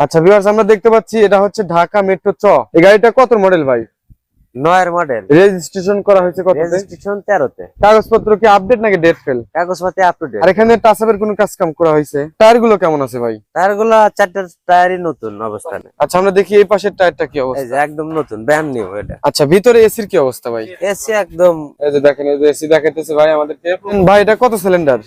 আচ্ছা ভিউয়ার্স, আমরা দেখতে পাচ্ছি এটা হচ্ছে ঢাকা মেট্রো চ। এই গাড়িটা কত মডেল ভাই? 9 এর মডেল। রেজিস্ট্রেশন করা হয়েছে কততে? রেজিস্ট্রেশন 13 তে। কাগজপত্র কি আপডেট নাকি ডেট ফেল? কাগজপাতি আপ টু ডেট। আর এখানে টাচ আপের কোনো কাজ কাম করা হয়েছে? টায়ার গুলো কেমন আছে ভাই? টায়ারগুলো 4টা টায়ারই নতুন অবস্থানে। আচ্ছা আমরা দেখি এই পাশের টায়ারটা কি এই অবস্থা। যে একদম নতুন ব্র্যান্ড নিউ এটা। আচ্ছা ভিতরে এসির কি অবস্থা ভাই? এসি একদম এই যে দেখেন, এই যে এসি দেখাইতেছে ভাই আমাদেরকে। ভাই এটা কত সিলিন্ডার?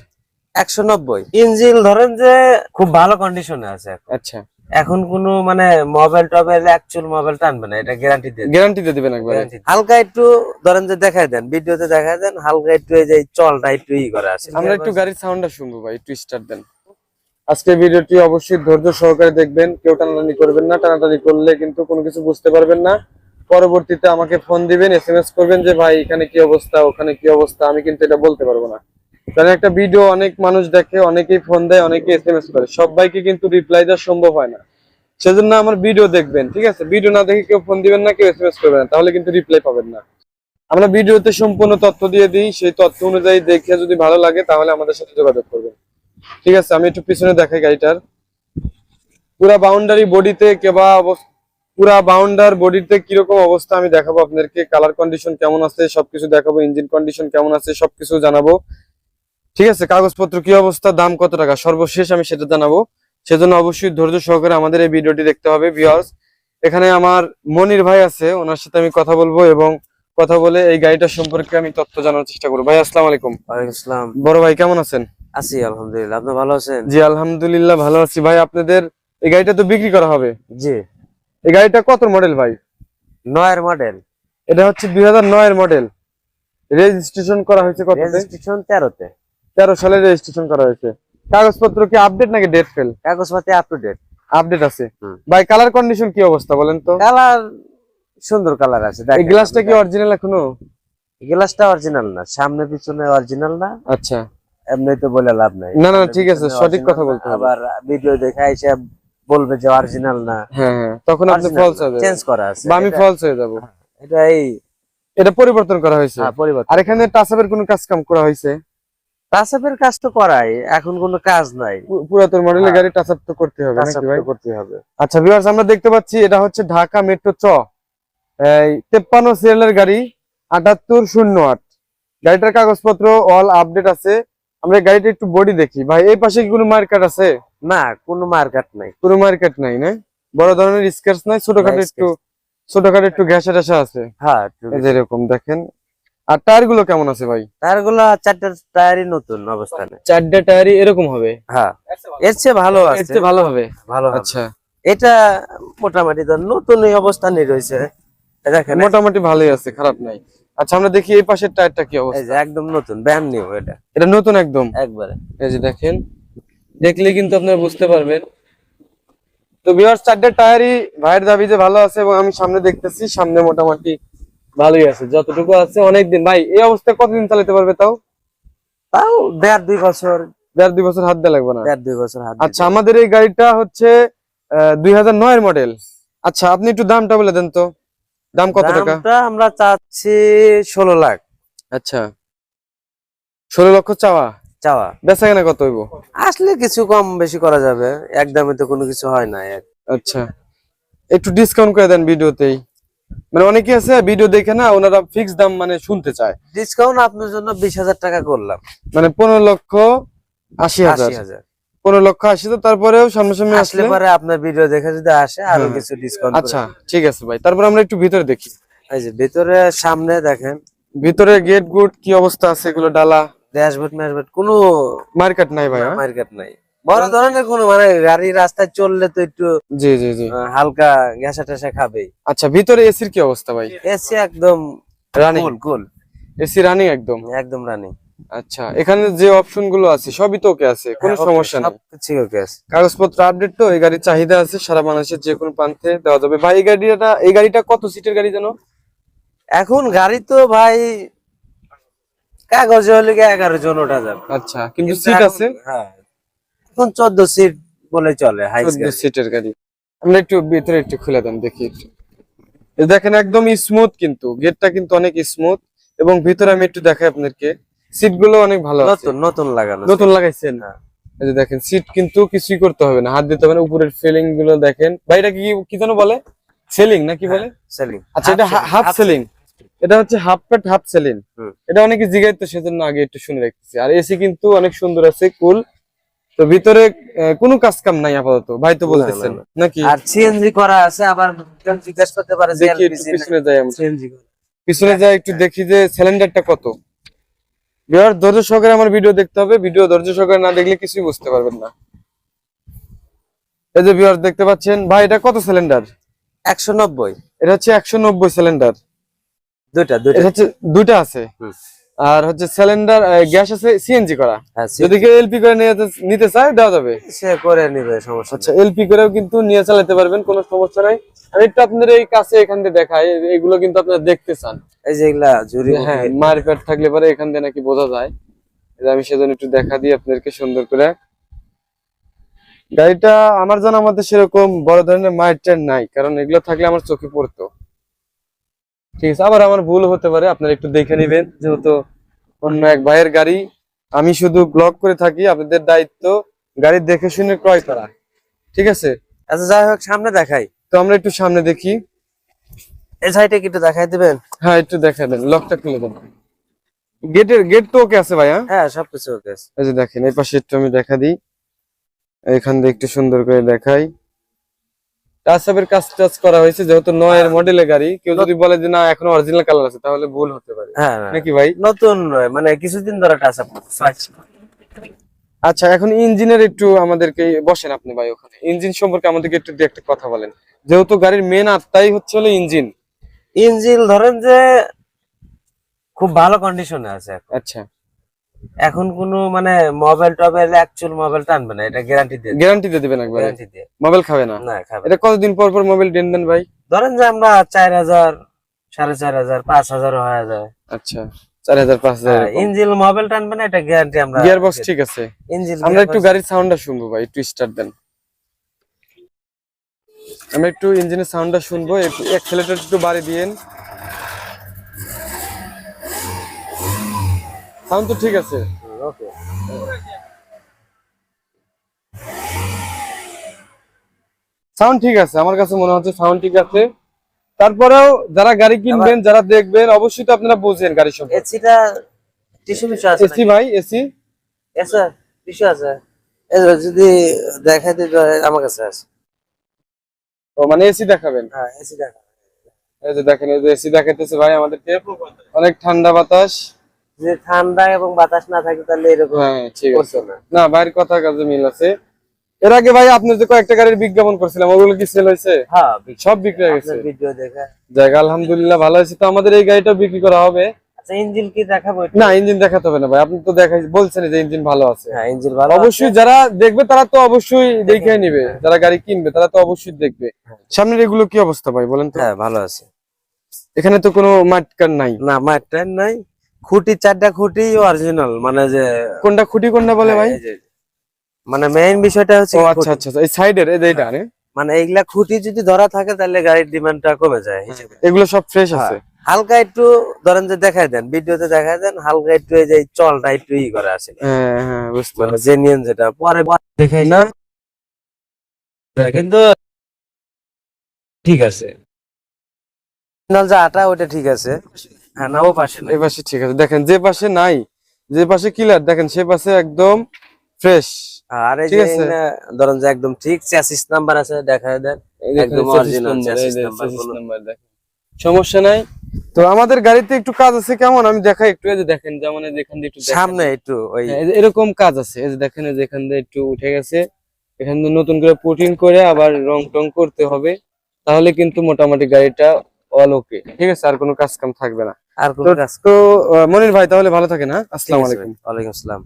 190। ইঞ্জিন ধরেন যে খুব ভালো কন্ডিশনে আছে এখন। আচ্ছা, এখন কোনো মানে মোবাইল টবেল অ্যাকচুয়াল মোবাইল টানবে না, এটা গ্যারান্টি দিয়ে গ্যারান্টি দিয়ে দিবেন একবার? হালকা একটু ধরেন যে দেখাই দেন, ভিডিওতে দেখাই দেন, হালকা একটু এই যে চলটা একটু করে আছে। আমরা একটু গাড়ির সাউন্ডটা শুনবো ভাই, একটু স্টার্ট দেন। আজকে ভিডিওটি অবশ্যই ধৈর্য সহকারে দেখবেন, কেউ টানাটানি করবেন না। টানাটানি করলে কিন্তু কোনো কিছু বুঝতে পারবেন না। পরবর্তীতে আমাকে ফোন দিবেন, এসএমএস করবেন যে ভাই এখানে কি অবস্থা, ওখানে কি অবস্থা। আমি কিন্তু এটা বলতে পারবো না, কারণ একটা ভিডিও অনেক মানুষ দেখে, অনেকেই ফোন দেয়, অনেকেই এসএমএস করে, সবাইকে কিন্তু রিপ্লাই দেওয়া সম্ভব হয় না। সেজন্য আমার ভিডিও দেখবেন, ঠিক আছে? ভিডিও না দেখে কেউ ফোন দিবেন না, কেউ এসএমএস করবেন না, তাহলে কিন্তু রিপ্লাই পাবেন না। আমরা ভিডিওতে সম্পূর্ণ তথ্য দিয়ে দিই, সেই তথ্য অনুযায়ী দেখে যদি ভালো লাগে তাহলে আমাদের সাথে যোগাযোগ করবেন, ঠিক আছে? আমি একটু পিছনে দেখাই গাড়িটার পুরা বাউন্ডারি বডিতে পুরা বাউন্ডার বডিতে কিরকম অবস্থা আমি দেখাবো আপনাদেরকে। কালার কন্ডিশন কেমন আছে সবকিছু দেখাবো, ইঞ্জিন কন্ডিশন কেমন আছে সবকিছু জানাবো, ঠিক আছে? কাগজপত্র কি অবস্থা, দাম কত টাকা, সর্বশেষ আমি সেটা জানাবো। সেজন্য অবশ্যই ধৈর্য সহকারে আমাদের এই ভিডিওটি দেখতে হবে ভিউয়ার্স। এখানে আমার মনির ভাই আছে, ওনার সাথে আমি কথা বলবো এবং কথা বলে এই গাড়িটা সম্পর্কে আমি তথ্য জানার চেষ্টা করবো। ভাই আসসালামু আলাইকুম। ওয়ালাইকুম আসসালাম। বড় ভাই কেমন আছেন? আছি আলহামদুলিল্লাহ, আপনি ভালো আছেন? জি আলহামদুলিল্লাহ ভালো আছি। ভাই আপনাদের এই গাড়িটা তো বিক্রি করা হবে? জি। এই গাড়িটা কত মডেল ভাই? 9 এর মডেল। এটা হচ্ছে 2009 এর মডেল। রেজিস্ট্রেশন করা হয়েছে কততে? রেজিস্ট্রেশন 13 তে। 13 সালে রেজিস্ট্রেশন করা হয়েছে। কাগজপত্র কি আপডেট নাকি ডেট ফেল? কাগজপাতি আপ টু ডেট। আপডেট আছে। ভাই কালার কন্ডিশন কি অবস্থা বলেন তো? কালার সুন্দর কালার আছে। এই গ্লাসটা কি অরিজিনাল এখনো? গ্লাসটা অরিজিনাল না, সামনে পিছনে অরিজিনাল না। আচ্ছা, এমনি তো বলে লাভ নাই। না না ঠিক আছে, সঠিক কথা বলতে হবে। আবার ভিডিও দেখা এসে বলবে যে অরিজিনাল না। হ্যাঁ হ্যাঁ, তখন আপনি ফলস হবে, চেঞ্জ করা আছে বা আমি ফলস হয়ে যাব। এটা পরিবর্তন করা হয়েছে। হ্যাঁ পরিবর্তন। আর এখানে টাচ আপের কোনো কাজ কাম করা হয়েছে? টাচ আপের কাজ তো করাই, এখন কোনো কাজ নাই। পুরাতন মডেলের গাড়ি টাচ আপ তো করতে হবে নাকি ভাই? করতে হবে। আচ্ছা ভিউয়ার্স, আমরা দেখতে পাচ্ছি এটা হচ্ছে ঢাকা মেট্রো চ, এই 53 সিরিয়ালের গাড়ি, 7808। গাড়িটার কাগজপত্র অল আপডেট আছে। আমরা গাড়িটা একটু বডি দেখি ভাই। এই পাশে কি কোনো মার্কেট আছে? না, কোনো মার্কেট নাই। কোনো মার্কেট নাই না? বড় ধরনের স্ক্র্যাচ নাই, ছোটখাটো একটু ঘেঁষা টেসা আছে। হ্যাঁ এই যে এরকম দেখেন। আর টায়ার গুলো কেমন আছে ভাই? টায়ারগুলো 4টা টায়ারই নতুন অবস্থানে। 4টা টায়ারই এরকম হবে? হ্যাঁ, এর চেয়ে ভালো আছে। এর চেয়ে ভালো হবে? ভালো। আচ্ছা, এটা মোটামুটি তো নতুন অবস্থানে রয়েছে, দেখেন মোটামুটি ভালোই আছে, খারাপ নাই। আচ্ছা আমরা দেখি এই পাশের টায়ারটা কি এই অবস্থা। যে একদম নতুন ব্র্যান্ড নিউ এটা। এটা নতুন একদম একবারে। এই যে দেখেন, দেখলে কিন্তু আপনারা বুঝতে পারবেন। তো ভিউয়ার্স 4টা টায়ারই ভাইয়ের দাবিতে ভালো আছে এবং আমি সামনে দেখতেছি, সামনে মোটামুটি ভালোই আছে, যতটুকু আছে অনেকদিন। ভাই এই অবস্থায় কতদিন চালাতে পারবে তাও? তাও 1.5-2 বছর। 1.5-2 বছর হাত দেওয়া লাগবে না? 1.5-2 বছর হাত। আচ্ছা আমাদের এই গাড়িটা হচ্ছে 2009 এর মডেল। আচ্ছা আপনি একটু দামটা বলে দেন তো, দাম কত টাকা? দামটা আমরা চাচ্ছি 16 লাখ। আচ্ছা 16 লক্ষ চাওয়া? চাওয়া। বেচা কেনা কত হইব? আসলে কিছু কম বেশি করা যাবে, একদমই তো কোনো কিছু হয় না। আচ্ছা একটু ডিসকাউন্ট করে দেন ভিডিওতেই। মানে অনেকে আছে ভিডিও দেখে না, ওনারা ফিক্স দাম মানে শুনতে চায়। ডিসকাউন্ট আপনার জন্য 20,000 টাকা করলাম। মানে 15,80,000। 15,80,000। তারপরেও সামনাসামনি আসলে পরে আপনার ভিডিও দেখে যদি আসে আরো কিছু ডিসকাউন্ট। আচ্ছা ঠিক আছে ভাই, তারপর আমরা একটু ভিতরে দেখি। এই যে ভিতরে সামনে দেখেন, ভিতরে গেট গুড কি অবস্থা আছে, এগুলো ডালা ড্যাশবোর্ড ম্যাশবোর্ড কোনো মার্কেট নাই ভাই? মার্কেট নাই, বড় ধরনের কোনো মানে গাড়ি রাস্তায় চললে তো একটু জি জি জি হালকা ঘেঁষা টেসা খাবেই। আচ্ছা ভিতরে এসির কি অবস্থা ভাই? এসি একদম রানিং? কুল। এসি রানিং একদম? একদম রানিং। আচ্ছা এখানে যে অপশন গুলো আছে সবই তো ওকে আছে, কোনো সমস্যা নেই? সবকিছু ওকে আছে। কাগজপত্র আপডেট তো? এই গাড়ির চাহিদা আছে, সারা বাংলাদেশের যে কোনো প্রান্তে দেওয়া যাবে। ভাই এই গাড়িটা কত সিটের গাড়ি জানো? এখন গাড়ি তো ভাই কাগজে হলে 11 জন ওঠা যাবে। আচ্ছা কিন্তু সিট আছে? হ্যাঁ এখন 14 সিট বলে চলে, হাই 14 সিটের গাড়ি। আমরা একটু ভিতরে একটু খুলে দেন দেখি একটু। এই দেখেন একদম স্মুথ, কিন্তু গেটটা কিন্তু অনেক স্মুথ এবং ভিতরে আমি একটু দেখাই আপনাদেরকে, সিট গুলো অনেক ভালো আছে। নতুন লাগানো, নতুন লাগাইছেন? এই যে দেখেন সিট কিন্তু কিছুই করতে হবে না, হাত দিতে হবে না। উপরের ফিলিং গুলো দেখেন ভাই, এটা কি কি যেন বলে, সেলিং না কি বলে? সেলিং। আচ্ছা, এটা হাফ সেলিং, এটা হচ্ছে হাফ কাট হাফ সেলিং। এটা অনেকে জিগাই, তো সেজন্য আগে একটু শুনে রাখতেছি। আর এসি কিন্তু অনেক সুন্দর আছে, কুল। তো ভিতরে কোনো কাজ কাম নাই আপাতত, ভাই তো বলতেছেন নাকি? আর সিএনজি করা আছে, আবার জিজ্ঞাসা করতে পারে যে দেখি একটু পিছনে যাই, আমরা সিএনজি পিছনে যাই একটু দেখি যে সিলিন্ডারটা কত। ভিউয়ার ধৈর্য সহকারে আমার ভিডিও দেখতে হবে, ভিডিও ধৈর্য সহকারে না দেখলে কিছুই বুঝতে পারবেন না। এই যে ভিউয়ার দেখতে পাচ্ছেন ভাই, এটা কত সিলিন্ডার? 190। এটা হচ্ছে 190 সিলিন্ডার। দুইটা এটা হচ্ছে দুইটা আছে। আর হচ্ছে সিলিন্ডার গ্যাস আছে, সিএনজি করা। যদি কেউ এলপি করে নিতে চায় দেওয়া যাবে, সে করে নিবে, সমস্যা। আচ্ছা, এলপি করেও কিন্তু নিয়ে চালাতে পারবেন, কোনো সমস্যা নাই। আমি একটু আপনাদের এই কাছে এখান দিয়ে দেখাই, এগুলো কিন্তু আপনারা দেখতে চান। এই যে এগুলা জুরি, হ্যাঁ, মারপেট থাকলে পরে এখান দিয়ে নাকি বোঝা যায়। আমি সেজন্য একটু দেখা দিই আপনাদেরকে সুন্দর করে। গাড়িটা আমার জানার মধ্যে সেরকম বড় ধরনের মারটেন নাই, কারণ এগুলো থাকলে আমার চোখে পড়তো। ঠিক আছে, আবার আমার ভুল হতে পারে, আপনারা একটু দেখে নেবেন, যেহেতু অন্য এক ভাইয়ের গাড়ি। আমি শুধু ব্লগ করে থাকি, আপনাদের দায়িত্ব গাড়ি দেখে শুনে ক্রয় করা। ঠিক আছে, আচ্ছা যাই হোক, সামনে দেখাই। তো আমরা একটু সামনে দেখি। এই সাইডে কি একটু দেখাই দিবেন? হ্যাঁ, একটু দেখা দেন, লকটা খুলে দেন। গেট তো ওকে আছে ভাইয়া? হ্যাঁ, সবকিছু ওকে আছে। এই যে দেখেন, এই পাশে একটু আমি দেখা দিই, এখান দিয়ে একটু সুন্দর করে দেখাই। টাচআপের কাজ টাচ করা হয়েছে, যেহেতু 9 এর মডেলের গাড়ি। কেউ যদি বলে যে না এখনো অরিজিনাল কালার আছে, তাহলে ভুল হতে পারে। হ্যাঁ নাকি ভাই? নতুন মানে কিছুদিন ধরে টাচ আপ। আচ্ছা, এখন ইঞ্জিনের একটু আমাদেরকে বসেন আপনি ভাই, ওখানে ইঞ্জিন সম্পর্কে আমাদেরকে একটু একটা কথা বলেন, যেহেতু গাড়ির মেন আত্মাই হচ্ছে হলো ইঞ্জিন। ইঞ্জিন ধরেন যে খুব ভালো কন্ডিশনে আছে এখন। আচ্ছা, এখন কোনো মানে মোবাইল টবেল অ্যাকচুয়াল মোবাইল টানবে না, এটা গ্যারান্টি দিয়ে। গ্যারান্টি দিয়ে দিবেন একবার? গ্যারান্টি দিয়ে। মোবাইল খাবে না? না, খাবে। এটা কতদিন পর পর মোবাইল দেন ভাই? ধরেন যে আমরা 4000, 4500, 5000 হয়ে যায়। আচ্ছা, 4000 5000। ইঞ্জিন মোবাইল টানবে না, এটা গ্যারান্টি আমরা। গিয়ার বক্স ঠিক আছে? ইঞ্জিন আমরা একটু গাড়ির সাউন্ডটা শুনবো ভাই, একটু স্টার্ট দেন। আমরা একটু ইঞ্জিনের সাউন্ডটা শুনবো, একটু অ্যাক্সেলারেটর একটু বাড়িয়ে দিয়েন। সাউন্ড তো ঠিক আছে? ওকে। সাউন্ড ঠিক আছে, আমার কাছে মনে হচ্ছে সাউন্ড ঠিক আছে। তারপরেও যারা গাড়ি কিনবেন, যারা দেখবেন, অবশ্যই তো আপনারা বুঝেন গাড়ি সম্পর্কে। এসিটা টিস্যু মিশু আছে? এসি ভাই, এসি আছে, টিস্যু আছে। এই যদি দেখাই দিই, আমার কাছে আছে। ও মানে এসি দেখাবেন? হ্যাঁ, এসি দেখা। এই যে দেখেন, এই যে এসি দেখাইতেছে ভাই আমাদেরকে, অনেক ঠান্ডা বাতাস। যে ঠান্ডা এবং বাতাস না থাকে তাহলে এরকম। হ্যাঁ, ঠিক আছে। না, ভাইয়ের কথা কাজে মিল আছে। এর আগে ভাই আপনি যে কয়েকটা গাড়ির বিজ্ঞাপন করছিলাম, ওগুলো কি সেল হয়েছে? হ্যাঁ, সব বিক্রি হয়ে গেছে? ভিডিও দেখা জায়গা আলহামদুলিল্লাহ ভালো হয়েছে। তো আমাদের এই গাড়িটাও বিক্রি করা হবে। আচ্ছা, ইঞ্জিন কি দেখাবো? না, ইঞ্জিন দেখাতে হবে না ভাই, আপনি তো দেখাই বলছেন যে ইঞ্জিন ভালো আছে। হ্যাঁ, ইঞ্জিন ভালো। অবশ্যই যারা দেখবে তারা তো অবশ্যই দেখে নিবে, যারা গাড়ি কিনবে তারা তো অবশ্যই দেখবে। সামনের এগুলো কি অবস্থা ভাই বলেন তো? হ্যাঁ, ভালো আছে। এখানে তো কোনো মাটকার নাই? না, মাঠটার নাই। খুঁটি 4টা খুঁটি অরিজিনাল, মানে যে কোনটা খুঁটি কোনটা বলে ভাই? মানে মেইন বিষয়টা হচ্ছে ও আচ্ছা আচ্ছা, এই সাইডের এই এইটা আরে, মানে এইগুলা খুঁটি যদি ধরা থাকে তাহলে গাড়ির ডিমান্ডটা কমে যায় হিসেবে। এগুলো সব ফ্রেশ আছে? হালকা একটু ধরেন যে দেখাই দেন, ভিডিওতে দেখাই দেন, হালকা একটু এই যে চলটা একটু ই করা আছে। হ্যাঁ হ্যাঁ, বুঝতে মানে জেনুইন যেটা পরে দেখাই না, কিন্তু ঠিক আছে। যে আটা ওটা ঠিক আছে। হ্যাঁ, না ও পাশে না। এই পাশে ঠিক আছে। দেখেন যে পাশে নাই, যে পাশে ক্লিয়ার, দেখেন সে পাশে একদম ফ্রেশ। আর এই ঠিক যে আছে, ধরেন যে একদম ঠিক চ্যাসিস নাম্বার আছে, দেখাই দেন একদম অরিজিনাল চ্যাসিস নাম্বার। সমস্যা নাই। তো আমাদের গাড়িতে একটু কাজ আছে, কেমন আমি দেখাই একটু। এই যে দেখেন, যেমন এই যে এখান দিয়ে একটু সামনে একটু ওই এই যে এরকম কাজ আছে। এই যে দেখেন, এই যে এখান দিয়ে একটু উঠে গেছে, এখান দিয়ে নতুন করে পুটিং করে আবার রং টং করতে হবে, তাহলে কিন্তু মোটামুটি গাড়িটা অল ওকে। ঠিক আছে, আর কোনো কাজ কাম থাকবে না। আর কোন কাজ। তো মনির ভাই তাহলে ভালো থাকেন। হ্যাঁ, আসসালামু আলাইকুম। ওয়ালাইকুম আসসালাম।